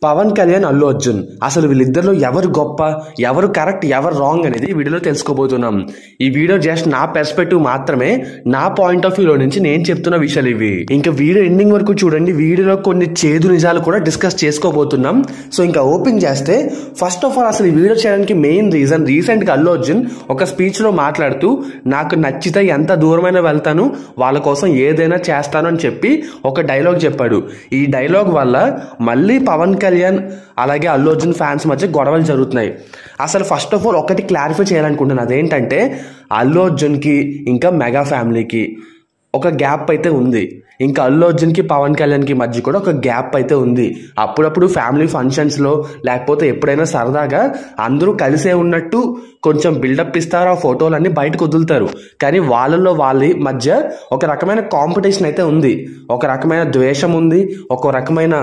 పవన్ కళ్యాణ్, అల్లు అర్జున్ అసలు వీళ్ళిద్దరిలో ఎవరు గొప్ప, ఎవరు కరెక్ట్, ఎవరు రాంగ్ అనేది ఈ వీడియోలో తెలుసుకోబోతున్నాం. ఈ వీడియో జస్ట్ నా పర్స్పెక్టివ్ మాత్రమే, నా పాయింట్ ఆఫ్ వ్యూలో నుంచి నేను చెప్తున్న విషయాలు ఇవి. ఇంకా వీడియో ఎండింగ్ వరకు చూడండి. వీడియోలో కొన్ని చేదు నిజాలు కూడా డిస్కస్ చేసుకోబోతున్నాం. సో ఇంకా ఓపెన్ చేస్తే ఫస్ట్ ఆఫ్ ఆల్ అసలు ఈ వీడియో చేయడానికి మెయిన్ రీజన్, రీసెంట్గా అల్లు అర్జున్ ఒక స్పీచ్లో మాట్లాడుతూ నాకు నచ్చితే ఎంత దూరమైనా వెళ్తాను, వాళ్ళ కోసం ఏదైనా చేస్తాను అని చెప్పి ఒక డైలాగ్ చెప్పాడు. ఈ డైలాగ్ వల్ల మళ్ళీ పవన్ కళ్యాణ్ అలాగే అల్లు అర్జున్ ఫ్యాన్స్ మధ్య గొడవలు జరుగుతున్నాయి. అసలు ఫస్ట్ ఆఫ్ ఆల్ ఒకటి క్లారిఫై చేయాలనుకుంటున్నాను. అదేంటంటే అల్లు అర్జున్కి ఇంకా మెగా ఫ్యామిలీకి ఒక గ్యాప్ అయితే ఉంది. ఇంకా అల్లు అర్జున్కి పవన్ కళ్యాణ్కి మధ్య కూడా ఒక గ్యాప్ అయితే ఉంది. అప్పుడప్పుడు ఫ్యామిలీ ఫంక్షన్స్లో లేకపోతే ఎప్పుడైనా సరదాగా అందరూ కలిసే ఉన్నట్టు కొంచెం బిల్డప్ ఇస్తారు, ఆ ఫోటోలన్నీ బయటకు వదులుతారు. కానీ వాళ్ళలో వాళ్ళ మధ్య ఒక రకమైన కాంపిటీషన్ అయితే ఉంది, ఒక రకమైన ద్వేషం ఉంది, ఒక రకమైన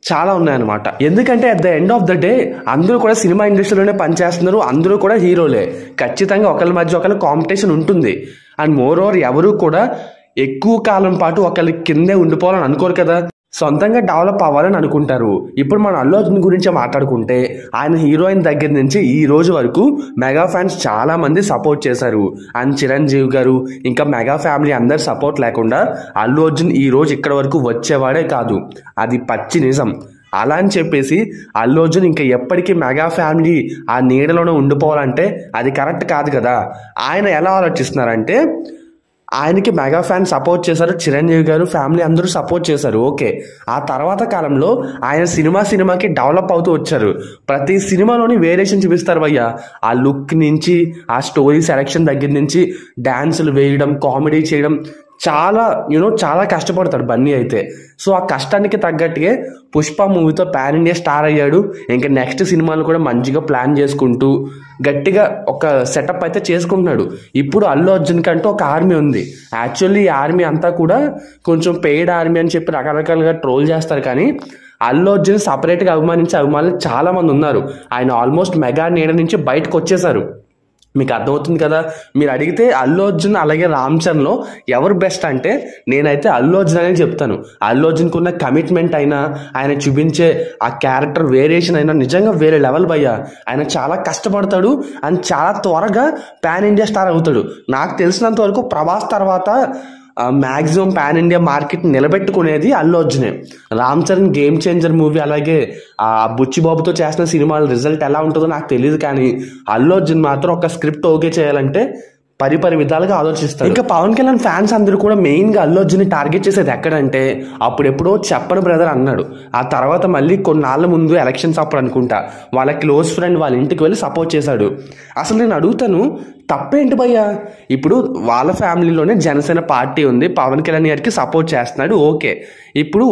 చాలా ఉన్నాయన్నమాట. ఎందుకంటే at the end of the day అందరూ కూడా సినిమా ఇండస్ట్రీలోనే పనిచేస్తున్నారు, అందరూ కూడా హీరోలే. ఖచ్చితంగా ఒకళ్ళ మధ్య ఒకళ్ళ కాంపిటీషన్ ఉంటుంది. అండ్ మోర్ ఓవర్ ఎవరు కూడా ఎక్కువ కాలం పాటు ఒకళ్ళ కిందే ఉండిపోవాలని అనుకోరు కదా, సొంతంగా డెవలప్ అవ్వాలని అనుకుంటారు. ఇప్పుడు మన అల్లు అర్జున్ గురించి మాట్లాడుకుంటే ఆయన హీరోయిన్ దగ్గర నుంచి ఈ రోజు వరకు మెగా ఫ్యాన్స్ చాలా మంది సపోర్ట్ చేశారు. అండ్ చిరంజీవి గారు ఇంకా మెగా ఫ్యామిలీ అందరు సపోర్ట్ లేకుండా అల్లు అర్జున్ ఈ రోజు ఇక్కడ వరకు వచ్చేవాడే కాదు. అది పచ్చి నిజం. అలా అని చెప్పేసి అల్లు అర్జున్ ఇంకా ఎప్పటికీ మెగా ఫ్యామిలీ ఆ నీడలోనే ఉండిపోవాలంటే అది కరెక్ట్ కాదు కదా. ఆయన ఎలా ఆలోచిస్తున్నారంటే ఆయనకి మెగా ఫ్యాన్ సపోర్ట్ చేశారు, చిరంజీవి గారు ఫ్యామిలీ అందరూ సపోర్ట్ చేశారు, ఓకే. ఆ తర్వాత కాలంలో ఆయన సినిమాకి డెవలప్ అవుతూ వచ్చారు. ప్రతి సినిమాలోని వేరియేషన్ చూపిస్తారు భయ్య. ఆ లుక్ నుంచి, ఆ స్టోరీ సెలెక్షన్ దగ్గర నుంచి, డాన్సులు వేయడం, కామెడీ చేయడం, చాలా కష్టపడతాడు బన్నీ అయితే. సో ఆ కష్టానికి తగ్గట్టుగా పుష్ప మూవీతో పాన్ ఇండియా స్టార్ అయ్యాడు. ఇంకా నెక్స్ట్ సినిమాలు కూడా మంచిగా ప్లాన్ చేసుకుంటూ గట్టిగా ఒక సెటప్ అయితే చేసుకుంటున్నాడు. ఇప్పుడు అల్లు అర్జున్ కంటూ ఒక ఆర్మీ ఉంది. యాక్చువల్లీ ఈ ఆర్మీ అంతా కూడా కొంచెం పెయిడ్ ఆర్మీ అని చెప్పి రకరకాలుగా ట్రోల్ చేస్తారు. కానీ అల్లు అర్జున్ సపరేట్గా అభిమానించే అభిమానులు చాలా మంది ఉన్నారు. ఆయన ఆల్మోస్ట్ మెగా నీడ నుంచి బయటకు వచ్చేసారు. మీకు అర్థమవుతుంది కదా. మీరు అడిగితే అల్లు అర్జున్ అలాగే రామ్ చరణ్లో ఎవరు బెస్ట్ అంటే నేనైతే అల్లు అర్జున్ అనే చెప్తాను. అల్లు అర్జున్కి ఉన్న కమిట్మెంట్ అయినా, ఆయన చూపించే ఆ క్యారెక్టర్ వేరియేషన్ అయినా నిజంగా వేరే లెవెల్ భయ్యా. ఆయన చాలా కష్టపడతాడు అండ్ చాలా త్వరగా పాన్ ఇండియా స్టార్ అవుతాడు. నాకు తెలిసినంత వరకు ప్రభాస్ తర్వాత మ్యాక్సిమం పాన్ ఇండియా మార్కెట్ నిలబెట్టుకునేది అల్లు అర్జునే. Ram Charan Game Changer movie అలాగే ఆ బుచ్చిబాబుతో చేసిన సినిమాల రిజల్ట్ ఎలా ఉంటుందో నాకు తెలియదు. కానీ అల్లు అర్జున్ మాత్రం ఒక స్క్రిప్ట్ ఓకే చేయాలంటే పరిపరి విధాలుగా ఆలోచిస్తారు. ఇంకా పవన్ కళ్యాణ్ ఫ్యాన్స్ అందరూ కూడా మెయిన్గా అల్లు అర్జున్ని టార్గెట్ చేసేది ఎక్కడంటే అప్పుడెప్పుడో చెప్పను బ్రదర్ అన్నాడు. ఆ తర్వాత మళ్ళీ కొన్నాళ్ళ ముందు ఎలక్షన్స్ అప్పుడు అనుకుంటా వాళ్ళ క్లోజ్ ఫ్రెండ్ వాళ్ళ ఇంటికి వెళ్ళి సపోర్ట్ చేశాడు. అసలు నేను అడుగుతాను, తప్పేంటి భయ్యా? ఇప్పుడు వాళ్ళ ఫ్యామిలీలోనే జనసేన పార్టీ ఉంది, పవన్ కళ్యాణ్ గారికి సపోర్ట్ చేస్తున్నాడు, ఓకే. ఇప్పుడు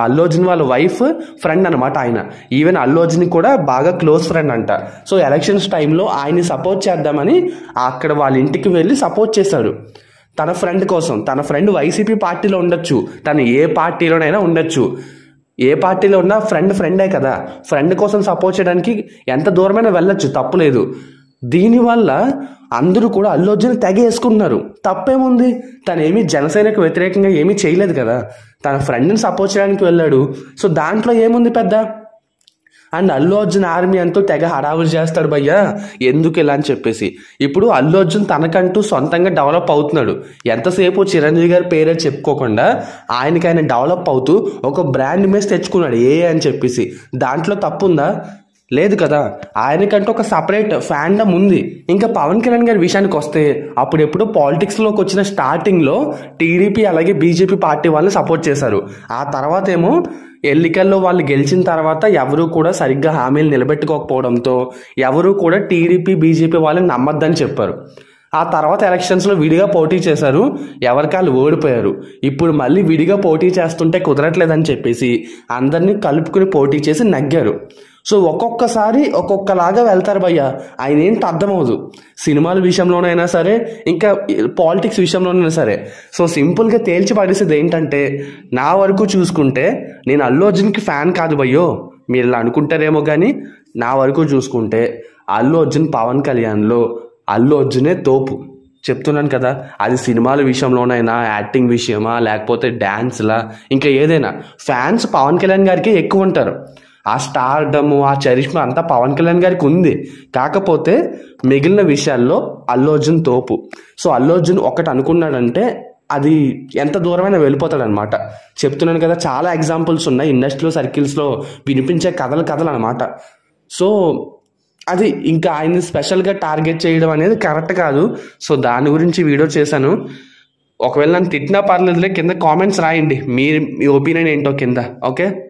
అల్లు అర్జున్ వాళ్ళ వైఫ్ ఫ్రెండ్ అనమాట ఆయన. ఈవెన్ అల్లు అర్జున్ కూడా బాగా క్లోజ్ ఫ్రెండ్ అంట. సో ఎలక్షన్స్ టైంలో ఆయన్ని సపోర్ట్ చేద్దామని అక్కడ వాళ్ళ ఇంటికి వెళ్ళి సపోర్ట్ చేశాడు తన ఫ్రెండ్ కోసం. తన ఫ్రెండ్ వైసీపీ పార్టీలో ఉండొచ్చు, తను ఏ పార్టీలోనైనా ఉండొచ్చు, ఏ పార్టీలో ఉన్నా ఫ్రెండే కదా. ఫ్రెండ్ కోసం సపోర్ట్ చేయడానికి ఎంత దూరమైనా వెళ్ళొచ్చు, తప్పులేదు. దీనివల్ల అందరూ కూడా అల్లు అర్జున్ తెగ వేసుకుంటున్నారు. తప్పేముంది? తనేమి జనసేనకు వ్యతిరేకంగా ఏమీ చేయలేదు కదా, తన ఫ్రెండ్ని సపోర్ట్ చేయడానికి వెళ్ళాడు. సో దాంట్లో ఏముంది పెద్ద? అండ్ అల్లు అర్జున్ ఆర్మీ అంటూ తెగ హడావులు చేస్తాడు భయ్యా, ఎందుకు ఇలా అని చెప్పేసి. ఇప్పుడు అల్లు అర్జున్ తనకంటూ సొంతంగా డెవలప్ అవుతున్నాడు. ఎంతసేపు చిరంజీవి గారి పేరే చెప్పుకోకుండా ఆయన డెవలప్ అవుతూ ఒక బ్రాండ్ ఇమేజ్ తెచ్చుకున్నాడు అని చెప్పేసి. దాంట్లో తప్పుందా? లేదు కదా. ఆయనకంటూ ఒక సపరేట్ ఫ్యాండమ్ ఉంది. ఇంకా పవన్ కళ్యాణ్ గారి విషయానికి వస్తే అప్పుడెప్పుడు పాలిటిక్స్లోకి వచ్చిన స్టార్టింగ్లో టీడీపీ అలాగే బీజేపీ పార్టీ వాళ్ళని సపోర్ట్ చేశారు. ఆ తర్వాత ఏమో ఎన్నికల్లో వాళ్ళు గెలిచిన తర్వాత ఎవరూ కూడా సరిగ్గా హామీలు నిలబెట్టుకోకపోవడంతో ఎవరూ కూడా టీడీపీ బీజేపీ వాళ్ళని నమ్మద్దని చెప్పారు. ఆ తర్వాత ఎలక్షన్స్లో విడిగా పోటీ చేశారు, ఎవరికాళ్ళు ఓడిపోయారు. ఇప్పుడు మళ్ళీ విడిగా పోటీ చేస్తుంటే కుదరట్లేదని చెప్పేసి అందరినీ కలుపుకుని పోటీ చేసి నగ్గారు. సో ఒక్కొక్కసారి ఒక్కొక్కలాగా వెళ్తారు భయ్య. ఆయన ఏంటి అర్థమవుదు, సినిమాల విషయంలోనైనా సరే ఇంకా పాలిటిక్స్ విషయంలోనైనా సరే. సో సింపుల్గా తేల్చి పడేసేది ఏంటంటే, నా వరకు చూసుకుంటే నేను అల్లు అర్జున్కి ఫ్యాన్ కాదు భయ్యో, మీరు ఇలా అనుకుంటారేమో. కానీ నా వరకు చూసుకుంటే అల్లు అర్జున్ పవన్ కళ్యాణ్లో అల్లు అర్జునే తోపు. చెప్తున్నాను కదా, అది సినిమాల విషయంలోనైనా, యాక్టింగ్ విషయమా, లేకపోతే డ్యాన్స్లా, ఇంకా ఏదైనా ఫ్యాన్స్ పవన్ కళ్యాణ్ గారికి ఎక్కువ ఉంటారు. ఆ స్టార్డము ఆ చరిష్మా అంతా పవన్ కళ్యాణ్ గారికి ఉంది. కాకపోతే మిగిలిన విషయాల్లో అల్లు అర్జున్ తోపు. సో అల్లు అర్జున్ ఒకటి అనుకున్నాడంటే అది ఎంత దూరమైనా వెళ్ళిపోతాడనమాట. చెప్తున్నాను కదా, చాలా ఎగ్జాంపుల్స్ ఉన్నాయి ఇండస్ట్రీలో సర్కిల్స్లో వినిపించే కథలు అనమాట. సో అది ఇంకా ఆయన్ని స్పెషల్గా టార్గెట్ చేయడం అనేది కరెక్ట్ కాదు. సో దాని గురించి వీడియో చేశాను. ఒకవేళ నన్ను తిట్టినా పర్లేదులే, కింద కామెంట్స్ రాయండి మీ ఒపీనియన్ ఏంటో కింద. ఓకే.